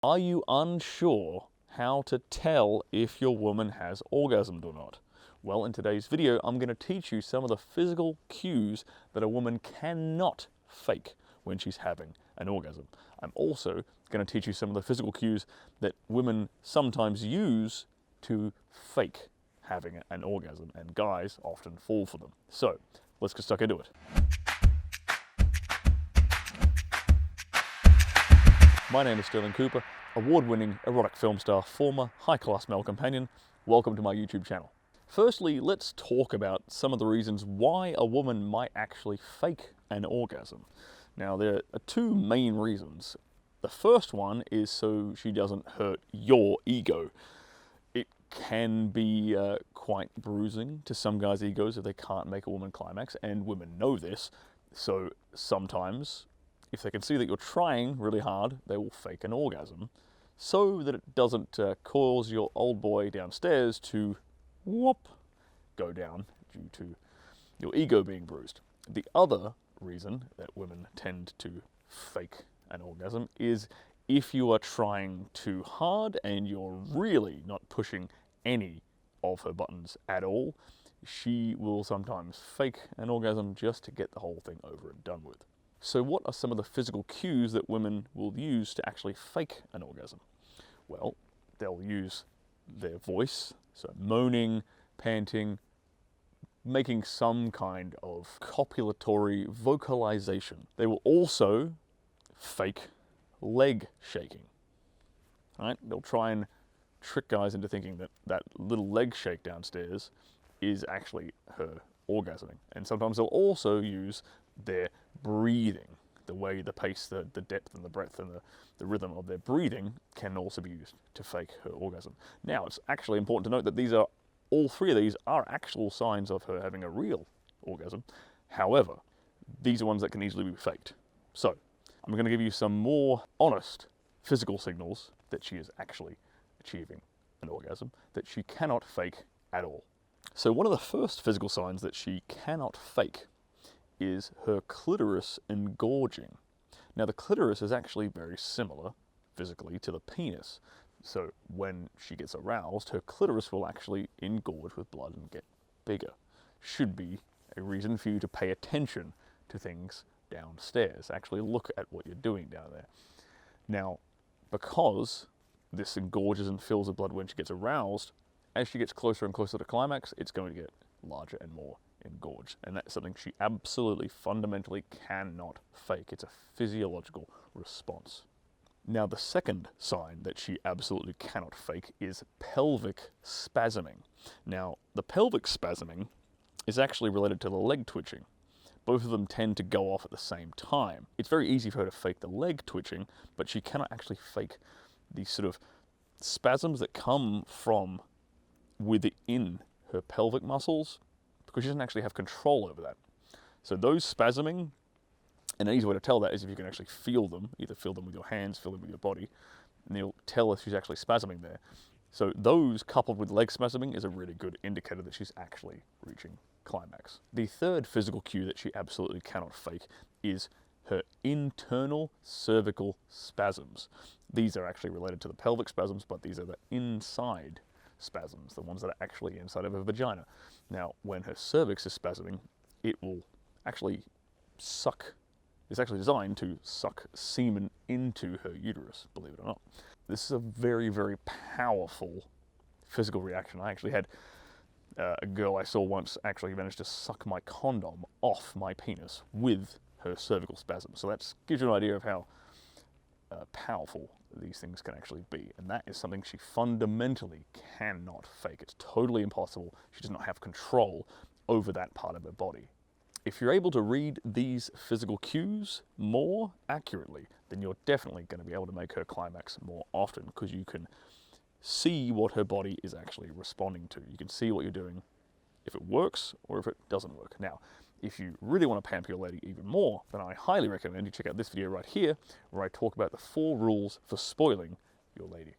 Are you unsure how to tell if your woman has orgasmed or not? Well, in today's video, I'm going to teach you some of the physical cues that a woman cannot fake when she's having an orgasm. I'm also going to teach you some of the physical cues that women sometimes use to fake having an orgasm, and guys often fall for them. So, let's get stuck into it. My name is Stirling Cooper, award-winning erotic film star, former high-class male companion. Welcome to my YouTube channel. Firstly, let's talk about some of the reasons why a woman might actually fake an orgasm. Now, there are two main reasons. The first one is so she doesn't hurt your ego. It can be quite bruising to some guys' egos if they can't make a woman climax, and women know this. So sometimes, if they can see that you're trying really hard, they will fake an orgasm so that it doesn't cause your old boy downstairs to whoop, go down due to your ego being bruised. The other reason that women tend to fake an orgasm is if you are trying too hard and you're really not pushing any of her buttons at all, she will sometimes fake an orgasm just to get the whole thing over and done with. So what are some of the physical cues that women will use to actually fake an orgasm? Well, they'll use their voice, so moaning, panting, making some kind of copulatory vocalization. They will also fake leg shaking. Right? They'll try and trick guys into thinking that that little leg shake downstairs is actually her orgasming. And sometimes they'll also use their breathing. The way, the pace, the depth and the breadth and the rhythm of their breathing can also be used to fake her orgasm. Now, it's actually important to note that all three of these are actual signs of her having a real orgasm. However, these are ones that can easily be faked. So, I'm going to give you some more honest physical signals that she is actually achieving an orgasm that she cannot fake at all. So one of the first physical signs that she cannot fake is her clitoris engorging. Now, the clitoris is actually very similar physically to the penis. So when she gets aroused, her clitoris will actually engorge with blood and get bigger. Should be a reason for you to pay attention to things downstairs. Actually look at what you're doing down there. Now, because this engorges and fills with blood when she gets aroused, as she gets closer and closer to climax, it's going to get larger and more engorged. And that's something she absolutely fundamentally cannot fake. It's a physiological response. Now, the second sign that she absolutely cannot fake is pelvic spasming. Now, the pelvic spasming is actually related to the leg twitching. Both of them tend to go off at the same time. It's very easy for her to fake the leg twitching, but she cannot actually fake these sort of spasms that come from within her pelvic muscles, because she doesn't actually have control over that. So those spasming, and an easy way to tell that is if you can actually feel them, either feel them with your hands, feel them with your body, and you'll tell if she's actually spasming there. So those coupled with leg spasming is a really good indicator that she's actually reaching climax. The third physical cue that she absolutely cannot fake is her internal cervical spasms. These are actually related to the pelvic spasms, but these are the inside spasms, the ones that are actually inside of her vagina. Now, when her cervix is spasming, it will actually suck. It's actually designed to suck semen into her uterus, believe it or not. This is a very, very powerful physical reaction. I actually had a girl I saw once actually managed to suck my condom off my penis with her cervical spasm. So that gives you an idea of how powerful these things can actually be. And that is something she fundamentally cannot fake. It's totally impossible. She does not have control over that part of her body. If you're able to read these physical cues more accurately, then you're definitely going to be able to make her climax more often, because you can see what her body is actually responding to. You can see what you're doing, if it works or if it doesn't work. Now, if you really want to pamper your lady even more, then I highly recommend you check out this video right here, where I talk about the 4 rules for spoiling your lady.